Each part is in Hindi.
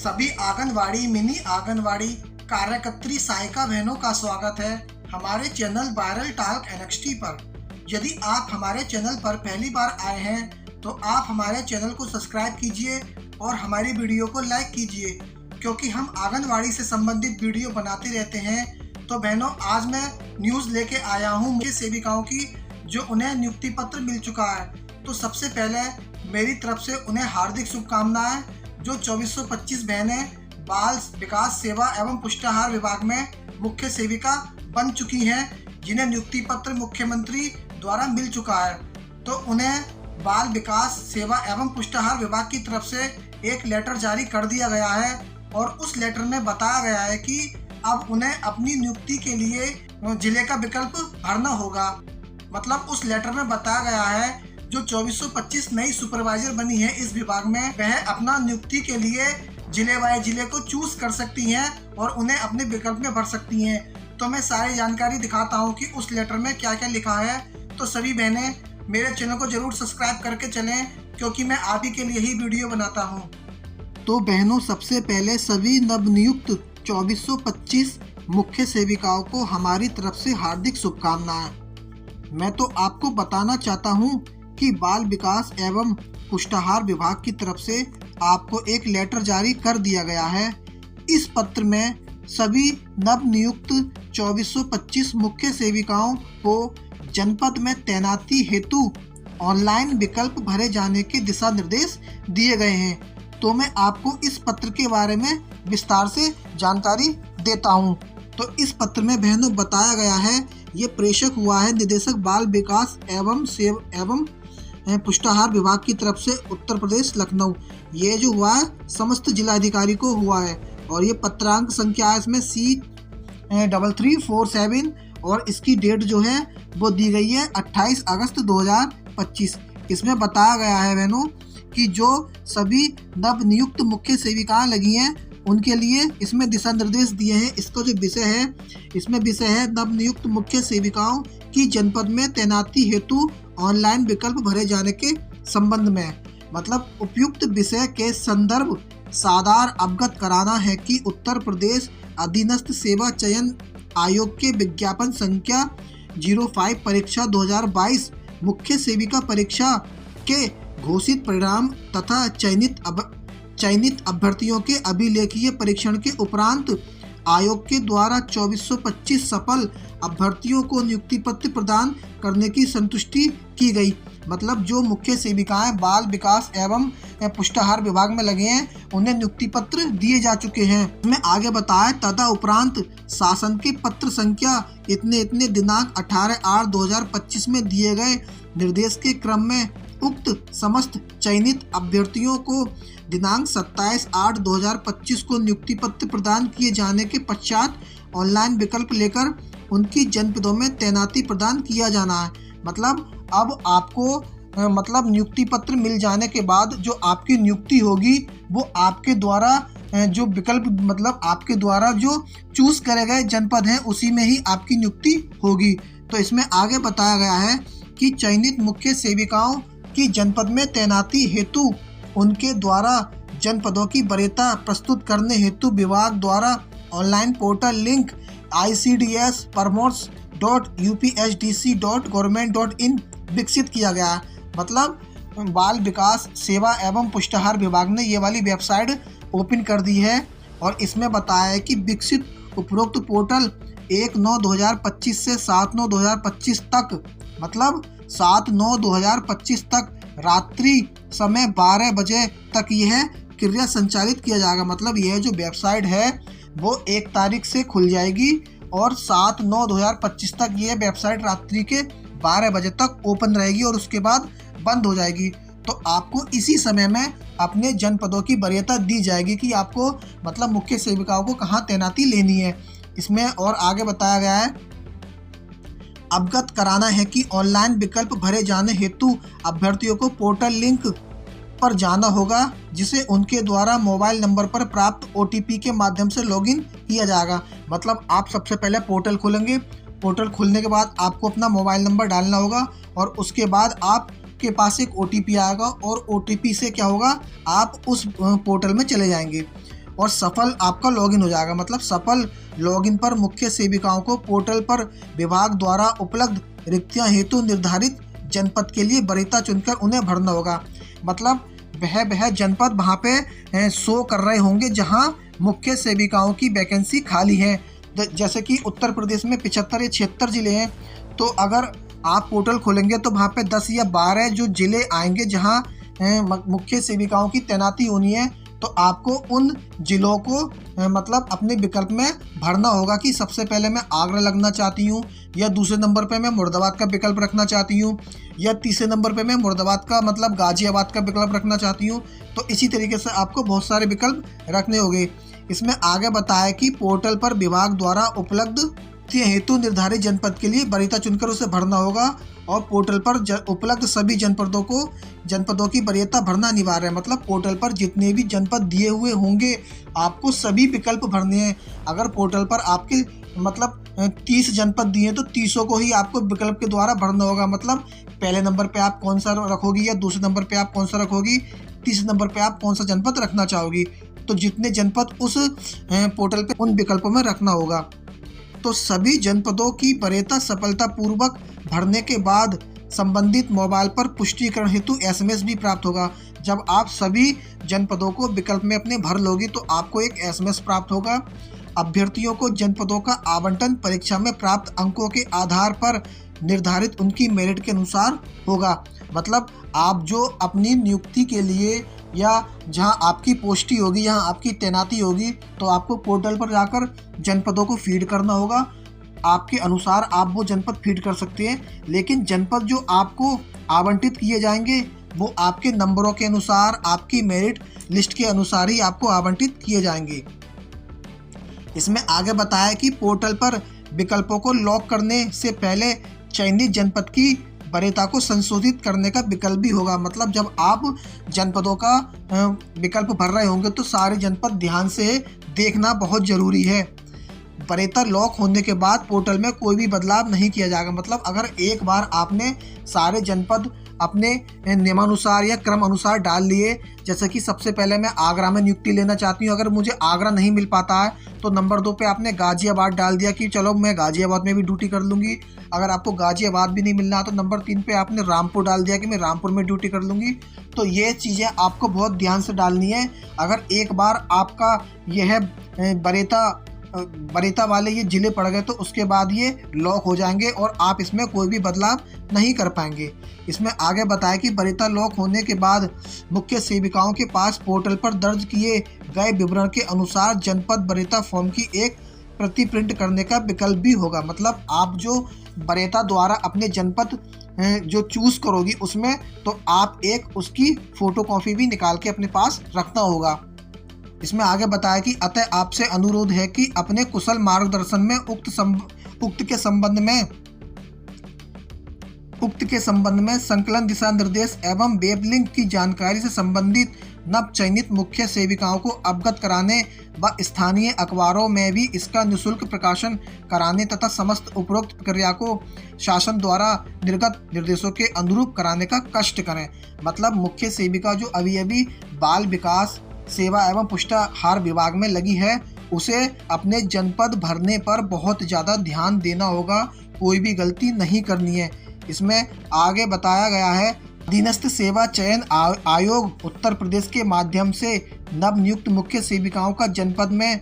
सभी आंगनवाड़ी, मिनी आंगनवाड़ी कार्यकर्त्री सहायिका बहनों का स्वागत है हमारे चैनल वायरल टॉक NXT पर। यदि आप हमारे चैनल पर पहली बार आए हैं तो आप हमारे चैनल को सब्सक्राइब कीजिए और हमारी वीडियो को लाइक कीजिए, क्योंकि हम आंगनवाड़ी से संबंधित वीडियो बनाते रहते हैं। तो बहनों, आज मैं न्यूज़ लेके आया हूँ मुख्य सेविकाओं की, जो उन्हें नियुक्ति पत्र मिल चुका है। तो सबसे पहले मेरी तरफ से उन्हें हार्दिक शुभकामनाएं, जो 2425 बहनें बाल विकास सेवा एवं पुष्टाहार विभाग में मुख्य सेविका बन चुकी हैं, जिन्हें नियुक्ति पत्र मुख्यमंत्री द्वारा मिल चुका है। तो उन्हें बाल विकास सेवा एवं पुष्टाहार विभाग की तरफ से एक लेटर जारी कर दिया गया है और उस लेटर में बताया गया है कि अब उन्हें अपनी नियुक्ति के लिए जिले का विकल्प भरना होगा। मतलब उस लेटर में बताया गया है जो 2425 नई सुपरवाइजर बनी है इस विभाग में, वह अपना नियुक्ति के लिए जिले वाइज जिले को चूज कर सकती हैं और उन्हें अपने विकल्प में भर सकती हैं। तो मैं सारी जानकारी दिखाता हूं कि उस लेटर में क्या क्या लिखा है। तो सभी बहनें मेरे चैनल को जरूर सब्सक्राइब करके चलें, क्योंकि मैं आप ही के लिए ही वीडियो बनाता हूं। तो बहनों, सबसे पहले सभी नवनियुक्त 2425 मुख्य सेविकाओं को हमारी तरफ से हार्दिक शुभकामनाएं। मैं तो आपको बताना चाहता हूं कि बाल विकास एवं पुष्टाहार विभाग की तरफ से आपको एक लेटर जारी कर दिया गया है। इस पत्र में सभी नवनियुक्त 2425 मुख्य सेविकाओं को जनपद में तैनाती हेतु ऑनलाइन विकल्प भरे जाने के दिशा निर्देश दिए गए हैं। तो मैं आपको इस पत्र के बारे में विस्तार से जानकारी देता हूं। तो इस पत्र में बहनों बताया गया है, ये प्रेषक हुआ है निदेशक बाल विकास एवं पुष्टाहार विभाग की तरफ से उत्तर प्रदेश लखनऊ। ये जो हुआ है समस्त जिलाधिकारी को हुआ है और ये पत्रांक संख्या है इसमें C3347 और इसकी डेट जो है वो दी गई है 28 अगस्त 2025। इसमें बताया गया है बहनों कि जो सभी नवनियुक्त मुख्य सेविकाएं लगी हैं उनके लिए इसमें दिशा निर्देश दिए हैं। इसका जो विषय है, इसमें विषय है नवनियुक्त मुख्य सेविकाओं की जनपद में तैनाती हेतु ऑनलाइन विकल्प भरे जाने के संबंध में। मतलब उपयुक्त विषय के संदर्भ साधार अवगत कराना है कि उत्तर प्रदेश अधीनस्थ सेवा चयन आयोग के विज्ञापन संख्या 05 परीक्षा 2022 मुख्य सेविका परीक्षा के घोषित परिणाम तथा चयनित अभ्यर्थियों के अभिलेखीय परीक्षण के उपरांत आयोग के द्वारा 2425 सफल अभ्यर्थियों को नियुक्ति पत्र प्रदान करने की संतुष्टि की गई। मतलब जो मुख्य सेविकाएं बाल विकास एवं पुष्टाहार विभाग में लगे हैं उन्हें नियुक्ति पत्र दिए जा चुके हैं। मैं आगे बताया तथा उपरांत शासन के पत्र संख्या इतने दिनांक 18/8/2025 में दिए गए निर्देश के क्रम में उक्त समस्त चयनित अभ्यर्थियों को दिनांक 27/8/2025 को नियुक्ति पत्र प्रदान किए जाने के पश्चात ऑनलाइन विकल्प लेकर उनकी जनपदों में तैनाती प्रदान किया जाना है। मतलब अब आपको नियुक्ति पत्र मिल जाने के बाद जो आपकी नियुक्ति होगी वो आपके द्वारा जो विकल्प आपके द्वारा जो चूज करे गए जनपद हैं उसी में ही आपकी नियुक्ति होगी। तो इसमें आगे बताया गया है कि चयनित मुख्य सेविकाओं की जनपद में तैनाती हेतु उनके द्वारा जनपदों की वरीयता प्रस्तुत करने हेतु विभाग द्वारा ऑनलाइन पोर्टल लिंक icds.permos.upsdc.government.in विकसित किया गया। मतलब बाल विकास सेवा एवं पुष्टाहार विभाग ने ये वाली वेबसाइट ओपन कर दी है और इसमें बताया है कि विकसित उपरोक्त पोर्टल 1/9/2025 से 7/9/2025 तक, मतलब 7/9/2025 तक रात्रि समय 12 बजे तक यह क्रिया संचालित किया जाएगा। मतलब यह जो वेबसाइट है वो 1 तारीख से खुल जाएगी और 7/9/2025 तक ये वेबसाइट रात्रि के 12 बजे तक ओपन रहेगी और उसके बाद बंद हो जाएगी। तो आपको इसी समय में अपने जनपदों की वरीयता दी जाएगी कि आपको मुख्य सेविकाओं को कहाँ तैनाती लेनी है। इसमें और आगे बताया गया है, अवगत कराना है कि ऑनलाइन विकल्प भरे जाने हेतु अभ्यर्थियों को पोर्टल लिंक पर जाना होगा, जिसे उनके द्वारा मोबाइल नंबर पर प्राप्त OTP के माध्यम से लॉगिन किया जाएगा। मतलब आप सबसे पहले पोर्टल खोलेंगे, पोर्टल खोलने के बाद आपको अपना मोबाइल नंबर डालना होगा और उसके बाद आपके पास एक OTP आएगा और OTP से क्या होगा, आप उस पोर्टल में चले जाएंगे और सफल आपका लॉगिन हो जाएगा। मतलब सफल लॉगिन पर मुख्य सेविकाओं को पोर्टल पर विभाग द्वारा उपलब्ध रिक्तियां हेतु निर्धारित जनपद के लिए वरीयता चुनकर उन्हें भरना होगा। मतलब वह जनपद वहाँ पे शो कर रहे होंगे जहाँ मुख्य सेविकाओं की वैकेंसी खाली है। जैसे कि उत्तर प्रदेश में 75 या 76 जिले हैं, तो अगर आप पोर्टल खोलेंगे तो वहाँ पे 10 या 12 जो जिले आएंगे जहाँ मुख्य सेविकाओं की तैनाती होनी है। तो आपको उन जिलों को मतलब अपने विकल्प में भरना होगा कि सबसे पहले मैं आगरा लगना चाहती हूँ, या दूसरे नंबर पे मैं मुर्दाबाद का विकल्प रखना चाहती हूँ, या तीसरे नंबर पे मैं मुर्दाबाद का मतलब गाजियाबाद का विकल्प रखना चाहती हूँ। तो इसी तरीके से आपको बहुत सारे विकल्प रखने होंगे। इसमें आगे बताया कि पोर्टल पर विभाग द्वारा उपलब्ध हेतु निर्धारित जनपद के लिए वरीयता चुनकर उसे भरना होगा, और पोर्टल पर उपलब्ध सभी जनपदों की वरीयता भरना अनिवार्य है। मतलब पोर्टल पर जितने भी जनपद दिए हुए होंगे आपको सभी विकल्प भरने हैं। अगर पोर्टल पर आपके मतलब 30 जनपद दिए तो 30 को ही आपको विकल्प के द्वारा भरना होगा। मतलब पहले नंबर पे आप कौन सा रखोगी, या दूसरे नंबर पे आप कौन सा रखोगी, तीसरे नंबर पे आप कौन सा जनपद रखना चाहोगी। तो जितने जनपद उस पोर्टल पे उन विकल्पों में रखना होगा। तो सभी जनपदों की वरीयता सफलतापूर्वक भरने के बाद संबंधित मोबाइल पर पुष्टिकरण हेतु SMS भी प्राप्त होगा। जब आप सभी जनपदों को विकल्प में अपने भर लोगी तो आपको एक SMS प्राप्त होगा। अभ्यर्थियों को जनपदों का आवंटन परीक्षा में प्राप्त अंकों के आधार पर निर्धारित उनकी मेरिट के अनुसार होगा। मतलब आप जो अपनी नियुक्ति के लिए या जहां आपकी पोस्टी होगी, यहाँ आपकी तैनाती होगी, तो आपको पोर्टल पर जाकर जनपदों को फीड करना होगा। आपके अनुसार आप वो जनपद फीड कर सकते हैं, लेकिन जनपद जो आपको आवंटित किए जाएंगे वो आपके नंबरों के अनुसार, आपकी मेरिट लिस्ट के अनुसार ही आपको आवंटित किए जाएंगे। इसमें आगे बताया कि पोर्टल पर विकल्पों को लॉक करने से पहले चयनित जनपद की वरीयता को संशोधित करने का विकल्प भी होगा। मतलब जब आप जनपदों का विकल्प भर रहे होंगे तो सारे जनपद ध्यान से देखना बहुत ज़रूरी है। वरीयता लॉक होने के बाद पोर्टल में कोई भी बदलाव नहीं किया जाएगा। मतलब अगर एक बार आपने सारे जनपद अपने नियमानुसार या क्रम अनुसार डाल लिए, जैसे कि सबसे पहले मैं आगरा में नियुक्ति लेना चाहती हूँ, अगर मुझे आगरा नहीं मिल पाता है तो नंबर 2 पे आपने गाजियाबाद डाल दिया कि चलो मैं गाजियाबाद में भी ड्यूटी कर लूँगी। अगर आपको गाजियाबाद भी नहीं मिलना तो नंबर 3 पे आपने रामपुर डाल दिया कि मैं रामपुर में ड्यूटी कर लूँगी। तो ये चीज़ें आपको बहुत ध्यान से डालनी है। अगर एक बार आपका यह वरीयता वाले ये जिले पड़ गए तो उसके बाद ये लॉक हो जाएंगे और आप इसमें कोई भी बदलाव नहीं कर पाएंगे। इसमें आगे बताया कि वरीयता लॉक होने के बाद मुख्य सेविकाओं के पास पोर्टल पर दर्ज किए गए विवरण के अनुसार जनपद वरीयता फॉर्म की एक प्रति प्रिंट करने का विकल्प भी होगा। मतलब आप जो वरीयता द्वारा अपने जनपद जो चूज करोगी उसमें तो आप एक उसकी फोटोकॉपी भी निकाल के अपने पास रखना होगा। इसमें आगे बताया कि अतः आपसे अनुरोध है कि अपने कुशल मार्गदर्शन में उक्त के संबंध में संकलन दिशा निर्देश एवं वेब लिंक की जानकारी से संबंधित नव चयनित मुख्य सेविकाओं को अवगत कराने व स्थानीय अखबारों में भी इसका निःशुल्क प्रकाशन कराने तथा समस्त उपरोक्त प्रक्रिया को शासन द्वारा निर्गत निर्देशों के अनुरूप कराने का कष्ट करें। मतलब मुख्य सेविका जो अभी बाल विकास सेवा एवं पुष्टाहार विभाग में लगी है उसे अपने जनपद भरने पर बहुत ज़्यादा ध्यान देना होगा, कोई भी गलती नहीं करनी है। इसमें आगे बताया गया है अधीनस्थ सेवा चयन आयोग उत्तर प्रदेश के माध्यम से नव नियुक्त मुख्य सेविकाओं का जनपद में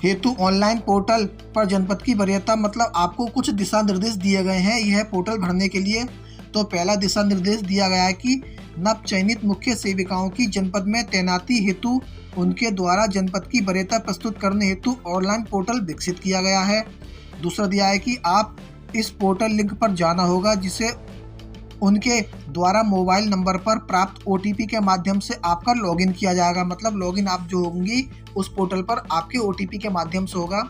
हेतु ऑनलाइन पोर्टल पर जनपद की वरीयता, मतलब आपको कुछ दिशा निर्देश दिए गए हैं यह पोर्टल भरने के लिए। तो पहला दिशा निर्देश दिया गया है कि नव चयनित मुख्य सेविकाओं की जनपद में तैनाती हेतु उनके द्वारा जनपद की वरीयता प्रस्तुत करने हेतु ऑनलाइन पोर्टल विकसित किया गया है। दूसरा दिया है कि आप इस पोर्टल लिंक पर जाना होगा जिसे उनके द्वारा मोबाइल नंबर पर प्राप्त OTP के माध्यम से आपका लॉगिन किया जाएगा। मतलब लॉगिन आप जो होंगी उस पोर्टल पर आपके OTP के माध्यम से होगा।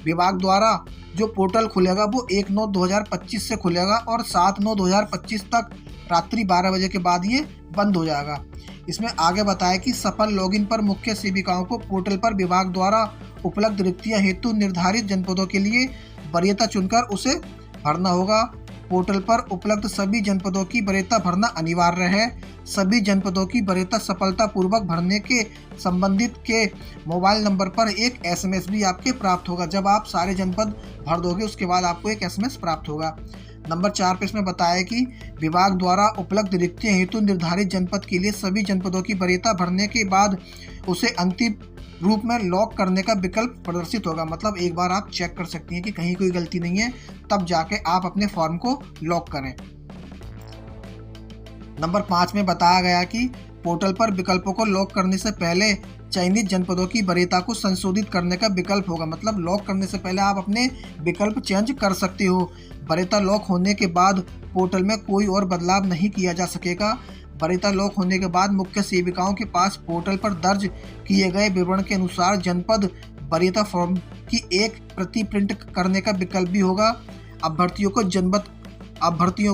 विभाग द्वारा जो पोर्टल खुलेगा वो 1/9/2025 से खुलेगा और 7/9/2025 तक रात्रि 12 बजे के बाद ये बंद हो जाएगा। इसमें आगे बताया कि सफल लॉगिन पर मुख्य सेविकाओं को पोर्टल पर विभाग द्वारा उपलब्ध रिक्तियां हेतु निर्धारित जनपदों के लिए वरीयता चुनकर उसे भरना होगा। पोर्टल पर उपलब्ध सभी जनपदों की वरीयता भरना अनिवार्य है। सभी जनपदों की वरीयता सफलतापूर्वक भरने के संबंधित के मोबाइल नंबर पर एक SMS भी आपके प्राप्त होगा। जब आप सारे जनपद भर दोगे उसके बाद आपको एक SMS प्राप्त होगा। नंबर 4 पे इसमें बताया कि विभाग द्वारा उपलब्ध रिक्तियों हेतु निर्धारित जनपद के लिए सभी जनपदों की वरीयता भरने के बाद उसे अंतिम रूप में लॉक करने का विकल्प प्रदर्शित होगा। मतलब एक बार आप चेक कर सकती हैं कि कहीं कोई गलती नहीं है, तब जाके आप अपने फॉर्म को लॉक करें। नंबर 5 में बताया गया कि पोर्टल पर विकल्पों को लॉक करने से पहले चयनित जनपदों की वरीयता को संशोधित करने का विकल्प होगा। मतलब लॉक करने से पहले आप अपने विकल्प चेंज कर सकते हो। वरीयता लॉक होने के बाद पोर्टल में कोई और बदलाव नहीं किया जा सकेगा। वरीयता लॉक होने के बाद मुख्य सेविकाओं के पास पोर्टल पर दर्ज किए गए विवरण के अनुसार जनपद वरीयता फॉर्म की एक प्रति प्रिंट करने का विकल्प भी होगा। अभ्यर्थियों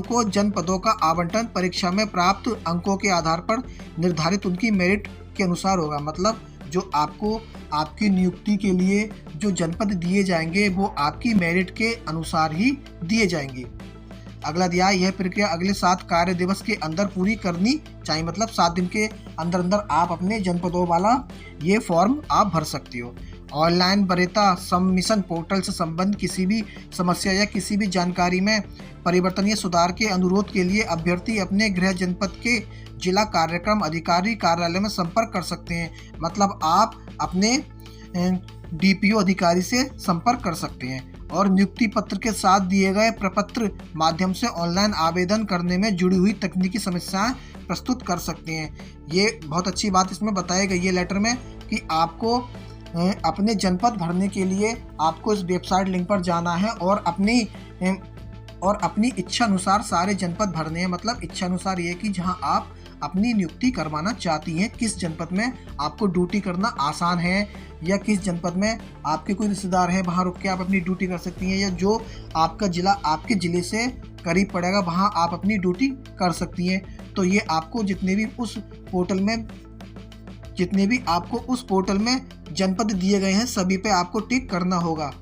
को जनपदों का आवंटन परीक्षा में प्राप्त अंकों के आधार पर निर्धारित उनकी मेरिट के अनुसार होगा। मतलब जो आपको आपकी नियुक्ति के लिए जो जनपद दिए जाएंगे वो आपकी मेरिट के अनुसार ही दिए जाएंगे। अगला दिया, यह प्रक्रिया अगले 7 कार्य दिवस के अंदर पूरी करनी चाहिए। मतलब 7 दिन के अंदर अंदर आप अपने जनपदों वाला ये फॉर्म आप भर सकती हो। ऑनलाइन वरीयता सबमिशन पोर्टल से संबंधित किसी भी समस्या या किसी भी जानकारी में परिवर्तन या सुधार के अनुरोध के लिए अभ्यर्थी अपने गृह जनपद के जिला कार्यक्रम अधिकारी कार्यालय में संपर्क कर सकते हैं। मतलब आप अपने DPO अधिकारी से संपर्क कर सकते हैं और नियुक्ति पत्र के साथ दिए गए प्रपत्र माध्यम से ऑनलाइन आवेदन करने में जुड़ी हुई तकनीकी समस्याएं प्रस्तुत कर सकते हैं। ये बहुत अच्छी बात इसमें बताई गई है लेटर में कि आपको अपने जनपद भरने के लिए आपको इस वेबसाइट लिंक पर जाना है और अपनी इच्छा अनुसार सारे जनपद भरने हैं। मतलब इच्छा अनुसार ये कि जहां आप अपनी नियुक्ति करवाना चाहती हैं, किस जनपद में आपको ड्यूटी करना आसान है या किस जनपद में आपके कोई रिश्तेदार हैं वहाँ रुक के आप अपनी ड्यूटी कर सकती हैं, या जो आपका जिला आपके ज़िले से करीब पड़ेगा वहाँ आप अपनी ड्यूटी कर सकती हैं। तो ये आपको जितने भी आपको उस पोर्टल में जनपद दिए गए हैं सभी पे आपको टिक करना होगा।